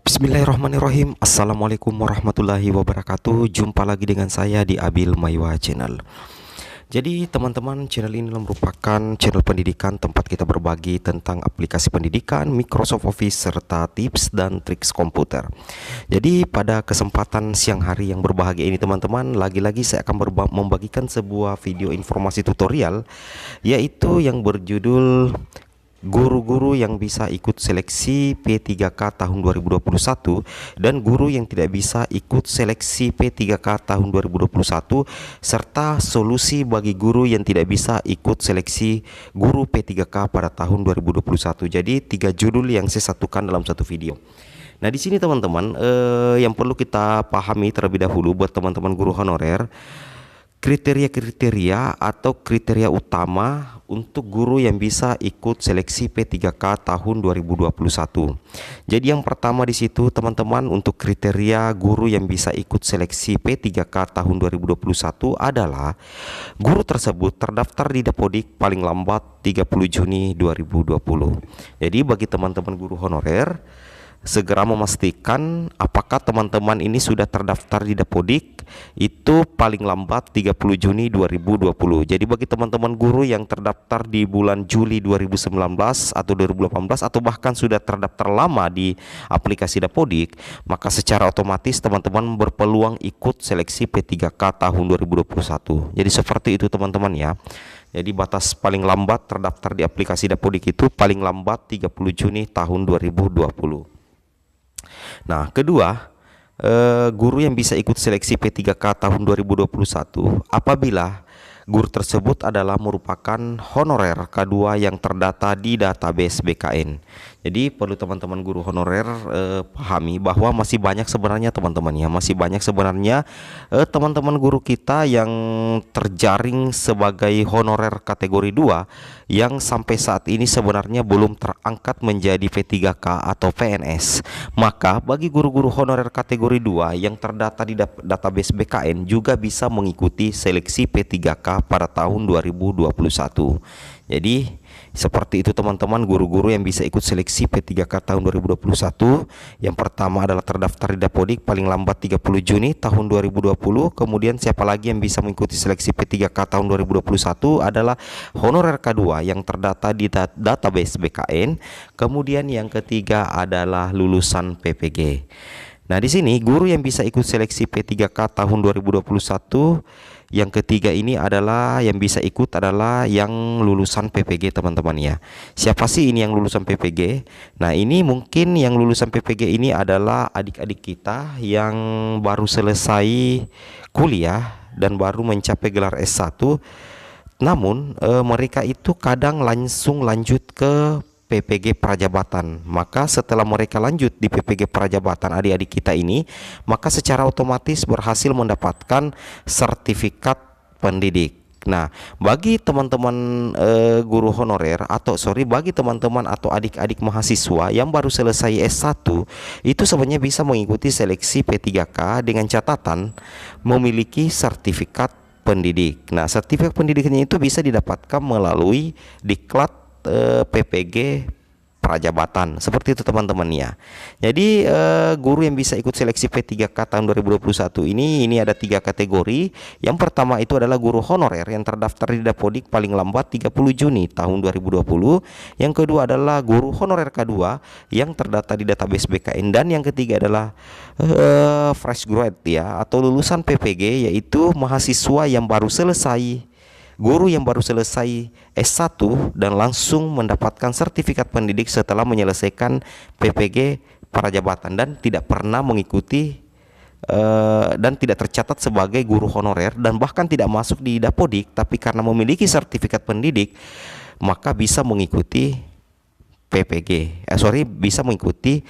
Bismillahirrahmanirrahim. Assalamualaikum warahmatullahi wabarakatuh. Jumpa lagi dengan saya di Abil Maiwa Channel. Jadi teman-teman, channel ini merupakan channel pendidikan tempat kita berbagi tentang aplikasi pendidikan, Microsoft Office, serta tips dan triks komputer. Jadi pada kesempatan siang hari yang berbahagia ini teman-teman, lagi-lagi saya akan membagikan sebuah video informasi tutorial, yaitu yang berjudul guru-guru yang bisa ikut seleksi P3K tahun 2021 dan guru yang tidak bisa ikut seleksi P3K tahun 2021, serta solusi bagi guru yang tidak bisa ikut seleksi guru P3K pada tahun 2021. Jadi 3 judul yang saya satukan dalam satu video. Nah, di sini teman-teman, yang perlu kita pahami terlebih dahulu buat teman-teman guru honorer, kriteria-kriteria atau kriteria utama untuk guru yang bisa ikut seleksi P3K tahun 2021. Jadi yang pertama di situ teman-teman, untuk kriteria guru yang bisa ikut seleksi P3K tahun 2021 adalah guru tersebut terdaftar di Dapodik paling lambat 30 Juni 2020. Jadi bagi teman-teman guru honorer, segera memastikan apakah teman-teman ini sudah terdaftar di Dapodik itu paling lambat 30 Juni 2020. Jadi bagi teman-teman guru yang terdaftar di bulan Juli 2019 atau 2018 atau bahkan sudah terdaftar lama di aplikasi Dapodik, maka secara otomatis teman-teman berpeluang ikut seleksi P3K tahun 2021. Jadi seperti itu teman-teman ya. Jadi batas paling lambat terdaftar di aplikasi Dapodik itu paling lambat 30 Juni tahun 2020. Nah, kedua, guru yang bisa ikut seleksi P3K tahun 2021 apabila guru tersebut adalah merupakan honorer K2 yang terdata di database BKN. Jadi perlu teman-teman guru honorer pahami bahwa masih banyak sebenarnya teman-teman ya, masih banyak sebenarnya teman-teman guru kita yang terjaring sebagai honorer kategori 2 yang sampai saat ini sebenarnya belum terangkat menjadi P3K atau PNS. Maka bagi guru-guru honorer kategori 2 yang terdata di database BKN juga bisa mengikuti seleksi P3K pada tahun 2021. Jadi seperti itu teman-teman, guru-guru yang bisa ikut seleksi P3K tahun 2021. Yang pertama adalah terdaftar di Dapodik paling lambat 30 Juni tahun 2020. Kemudian siapa lagi yang bisa mengikuti seleksi P3K tahun 2021 adalah honorer K2 yang terdata di database BKN. Kemudian yang ketiga adalah lulusan PPG. Nah, di sini guru yang bisa ikut seleksi P3K tahun 2021 yang ketiga ini adalah yang bisa ikut adalah yang lulusan PPG teman-teman ya. Siapa sih ini yang lulusan PPG? Nah, ini mungkin yang lulusan PPG ini adalah adik-adik kita yang baru selesai kuliah dan baru mencapai gelar S1. Namun mereka itu kadang langsung lanjut ke PPG Prajabatan. Maka setelah mereka lanjut di PPG Prajabatan, adik-adik kita ini, maka secara otomatis berhasil mendapatkan sertifikat pendidik. Nah, bagi teman-teman guru honorer bagi teman-teman atau adik-adik mahasiswa yang baru selesai S1, itu sebenarnya bisa mengikuti seleksi P3K dengan catatan memiliki sertifikat pendidik. Nah, sertifikat pendidikannya itu bisa didapatkan melalui diklat PPG Prajabatan. Seperti itu teman-teman ya. Jadi guru yang bisa ikut seleksi P3K tahun 2021 ini ada 3 kategori. Yang pertama itu adalah guru honorer yang terdaftar di Dapodik paling lambat 30 Juni tahun 2020. Yang kedua adalah guru honorer K2 yang terdata di database BKN, dan yang ketiga adalah fresh grad ya atau lulusan PPG, yaitu mahasiswa yang baru selesai guru yang baru selesai S1 dan langsung mendapatkan sertifikat pendidik setelah menyelesaikan PPG Prajabatan dan tidak pernah mengikuti dan tidak tercatat sebagai guru honorer dan bahkan tidak masuk di Dapodik, tapi karena memiliki sertifikat pendidik maka bisa mengikuti bisa mengikuti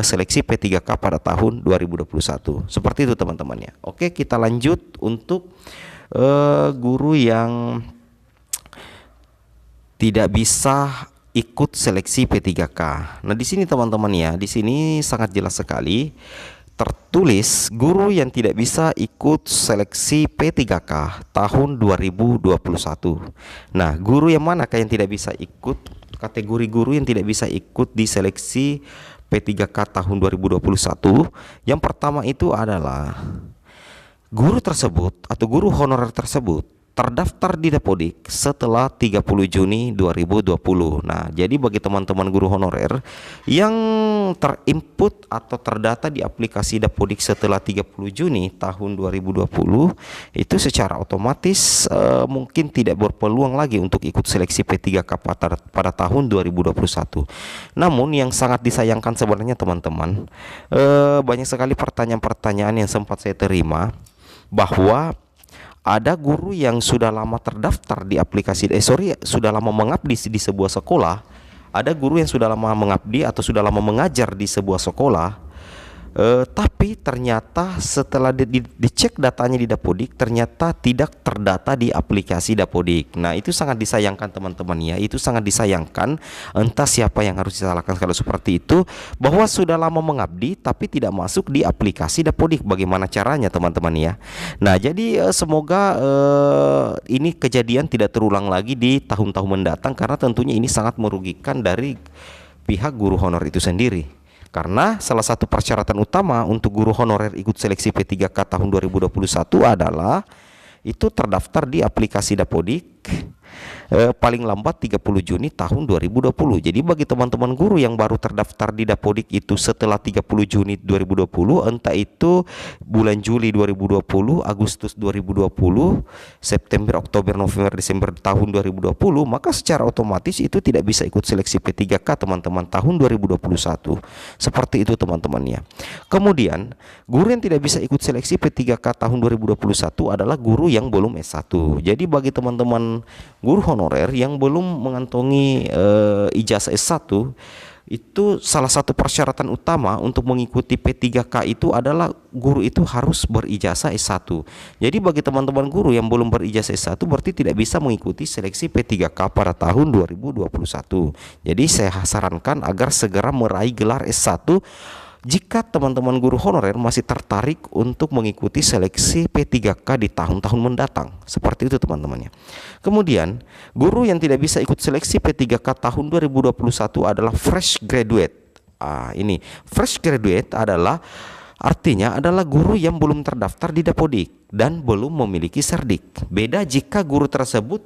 seleksi P3K pada tahun 2021. Seperti itu teman-teman ya. Oke, kita lanjut untuk guru yang tidak bisa ikut seleksi P3K. Nah, di sini teman-teman ya, di sini sangat jelas sekali tertulis guru yang tidak bisa ikut seleksi P3K tahun 2021. Nah, guru yang manakah yang tidak bisa ikut? Kategori guru yang tidak bisa ikut di seleksi P3K tahun 2021. Yang pertama itu adalah guru tersebut atau guru honorer tersebut terdaftar di Dapodik setelah 30 Juni 2020. Nah, jadi bagi teman-teman guru honorer yang terinput atau terdata di aplikasi Dapodik setelah 30 Juni tahun 2020, itu secara otomatis mungkin tidak berpeluang lagi untuk ikut seleksi P3K pada tahun 2021. Namun yang sangat disayangkan sebenarnya teman-teman, banyak sekali pertanyaan-pertanyaan yang sempat saya terima bahwa ada guru yang sudah lama terdaftar di aplikasi sudah lama mengabdi di sebuah sekolah. Ada guru yang sudah lama mengabdi atau sudah lama mengajar di sebuah sekolah, tapi ternyata setelah dicek datanya di Dapodik ternyata tidak terdata di aplikasi Dapodik. Nah, itu sangat disayangkan teman-teman ya. Itu sangat disayangkan. Entah siapa yang harus disalahkan kalau seperti itu, bahwa sudah lama mengabdi tapi tidak masuk di aplikasi Dapodik. Bagaimana caranya teman-teman ya? Nah, jadi semoga ini kejadian tidak terulang lagi di tahun-tahun mendatang, karena tentunya ini sangat merugikan dari pihak guru honor itu sendiri. Karena salah satu persyaratan utama untuk guru honorer ikut seleksi P3K tahun 2021 adalah itu terdaftar di aplikasi Dapodik paling lambat 30 Juni tahun 2020. Jadi bagi teman-teman guru yang baru terdaftar di Dapodik itu setelah 30 Juni 2020, entah itu bulan Juli 2020, Agustus 2020, September, Oktober, November, Desember tahun 2020, maka secara otomatis itu tidak bisa ikut seleksi P3K teman-teman tahun 2021. Seperti itu teman-teman ya. Kemudian guru yang tidak bisa ikut seleksi P3K tahun 2021 adalah guru yang belum S1. Jadi bagi teman-teman guru honorer yang belum mengantongi ijazah S1, itu salah satu persyaratan utama untuk mengikuti P3K itu adalah guru itu harus berijazah S1. Jadi bagi teman-teman guru yang belum berijazah S1 berarti tidak bisa mengikuti seleksi P3K pada tahun 2021. Jadi saya sarankan agar segera meraih gelar S1 jika teman-teman guru honorer masih tertarik untuk mengikuti seleksi P3K di tahun-tahun mendatang. Seperti itu teman-teman ya. Kemudian guru yang tidak bisa ikut seleksi P3K tahun 2021 adalah fresh graduate. Ini fresh graduate adalah artinya adalah guru yang belum terdaftar di Dapodik dan belum memiliki serdik. Beda jika guru tersebut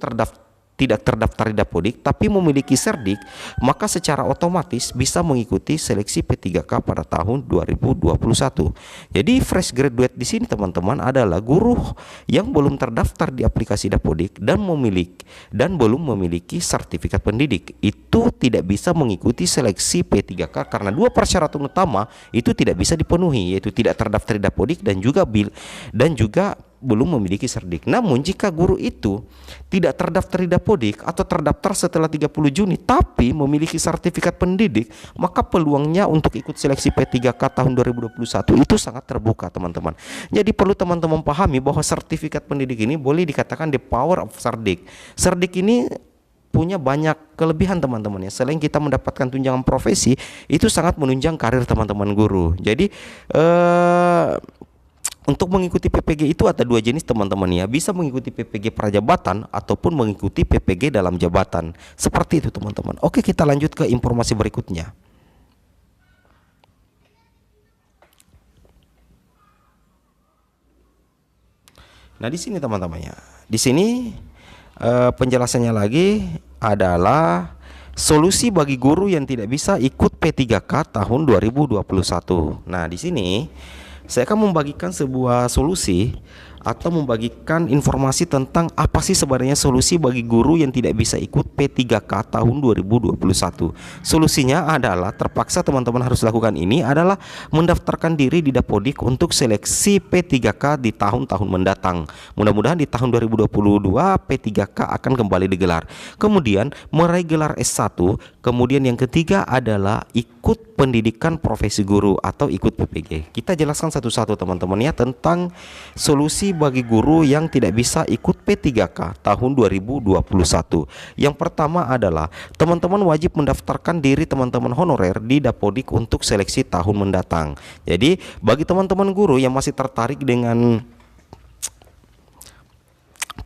tidak terdaftar di Dapodik tapi memiliki serdik, maka secara otomatis bisa mengikuti seleksi P3K pada tahun 2021. Jadi fresh graduate di sini teman-teman adalah guru yang belum terdaftar di aplikasi Dapodik dan belum memiliki sertifikat pendidik. Itu tidak bisa mengikuti seleksi P3K karena dua persyaratan utama itu tidak bisa dipenuhi, yaitu tidak terdaftar di Dapodik dan juga belum memiliki serdik. Namun jika guru itu tidak terdaftar di Dapodik atau terdaftar setelah 30 Juni tapi memiliki sertifikat pendidik, maka peluangnya untuk ikut seleksi P3K tahun 2021 itu sangat terbuka teman-teman. Jadi perlu teman-teman pahami bahwa sertifikat pendidik ini boleh dikatakan the power of serdik. Serdik ini punya banyak kelebihan teman-teman ya. Selain kita mendapatkan tunjangan profesi, itu sangat menunjang karir teman-teman guru. Jadi untuk mengikuti PPG itu ada dua jenis teman-teman ya. Bisa mengikuti PPG prajabatan ataupun mengikuti PPG dalam jabatan. Seperti itu teman-teman. Oke, kita lanjut ke informasi berikutnya. Nah, di sini teman-teman ya. Di sini penjelasannya lagi adalah solusi bagi guru yang tidak bisa ikut P3K tahun 2021. Nah, di sini saya akan membagikan sebuah solusi atau membagikan informasi tentang apa sih sebenarnya solusi bagi guru yang tidak bisa ikut P3K tahun 2021. Solusinya adalah terpaksa teman-teman harus lakukan ini adalah mendaftarkan diri di Dapodik untuk seleksi P3K di tahun-tahun mendatang. Mudah-mudahan di tahun 2022 P3K akan kembali digelar. Kemudian meraih gelar S1. Kemudian yang ketiga adalah ikut pendidikan profesi guru atau ikut PPG. Kita jelaskan satu-satu teman-teman ya tentang solusi bagi guru yang tidak bisa ikut P3K tahun 2021. Yang pertama adalah teman-teman wajib mendaftarkan diri teman-teman honorer di Dapodik untuk seleksi tahun mendatang. Jadi bagi teman-teman guru yang masih tertarik dengan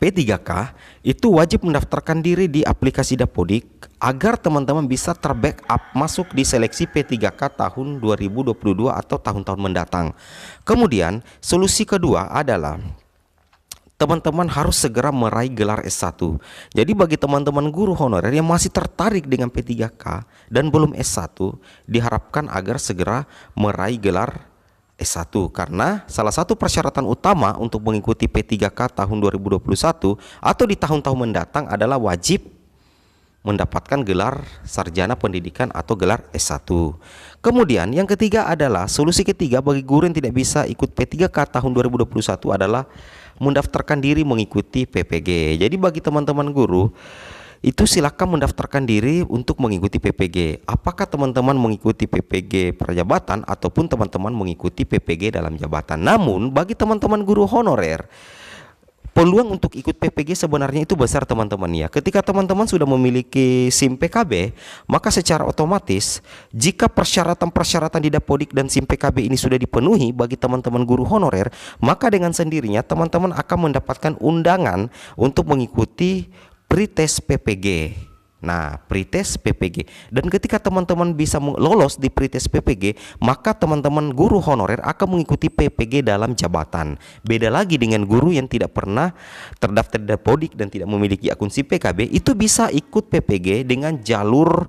P3K itu wajib mendaftarkan diri di aplikasi Dapodik agar teman-teman bisa terbackup masuk di seleksi P3K tahun 2022 atau tahun-tahun mendatang. Kemudian solusi kedua adalah teman-teman harus segera meraih gelar S1. Jadi bagi teman-teman guru honorer yang masih tertarik dengan P3K dan belum S1, diharapkan agar segera meraih gelar S1, karena salah satu persyaratan utama untuk mengikuti P3K tahun 2021 atau di tahun-tahun mendatang adalah wajib mendapatkan gelar sarjana pendidikan atau gelar S1. Kemudian yang ketiga adalah solusi ketiga bagi guru yang tidak bisa ikut P3K tahun 2021 adalah mendaftarkan diri mengikuti PPG. Jadi bagi teman-teman guru itu silakan mendaftarkan diri untuk mengikuti PPG. Apakah teman-teman mengikuti PPG prajabatan ataupun teman-teman mengikuti PPG dalam jabatan. Namun bagi teman-teman guru honorer, peluang untuk ikut PPG sebenarnya itu besar teman-teman ya. Ketika teman-teman sudah memiliki SIM PKB, maka secara otomatis jika persyaratan-persyaratan di Dapodik dan SIM PKB ini sudah dipenuhi bagi teman-teman guru honorer, maka dengan sendirinya teman-teman akan mendapatkan undangan untuk mengikuti pretest PPG. Nah, pretest PPG. Dan ketika teman-teman bisa lolos di pretest PPG, maka teman-teman guru honorer akan mengikuti PPG dalam jabatan. Beda lagi dengan guru yang tidak pernah terdaftar di Dapodik dan tidak memiliki akun SIM PKB, itu bisa ikut PPG dengan jalur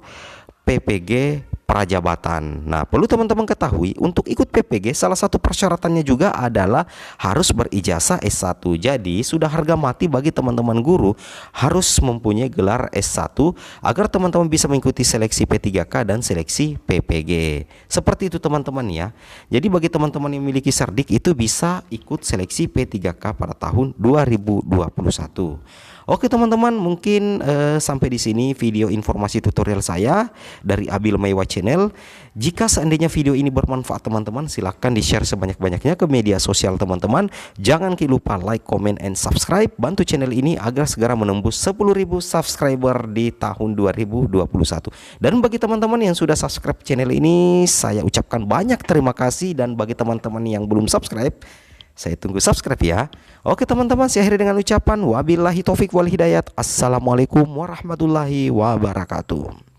PPG prajabatan. Nah, perlu teman-teman ketahui untuk ikut PPG salah satu persyaratannya juga adalah harus berijazah S1. Jadi sudah harga mati bagi teman-teman guru harus mempunyai gelar S1 agar teman-teman bisa mengikuti seleksi P3K dan seleksi PPG. Seperti itu teman-teman ya. Jadi bagi teman-teman yang memiliki Serdik itu bisa ikut seleksi P3K pada tahun 2021. Oke teman-teman, mungkin sampai di sini video informasi tutorial saya dari Abil Maiwa Channel. Jika seandainya video ini bermanfaat teman-teman, silahkan di-share sebanyak-banyaknya ke media sosial teman-teman. Jangan lupa like, comment, and subscribe. Bantu channel ini agar segera menembus 10.000 subscriber di tahun 2021. Dan bagi teman-teman yang sudah subscribe channel ini, saya ucapkan banyak terima kasih. Dan bagi teman-teman yang belum subscribe, saya tunggu subscribe ya. Oke teman-teman, saya akhiri dengan ucapan wabillahi taufik wal hidayat. Assalamualaikum warahmatullahi wabarakatuh.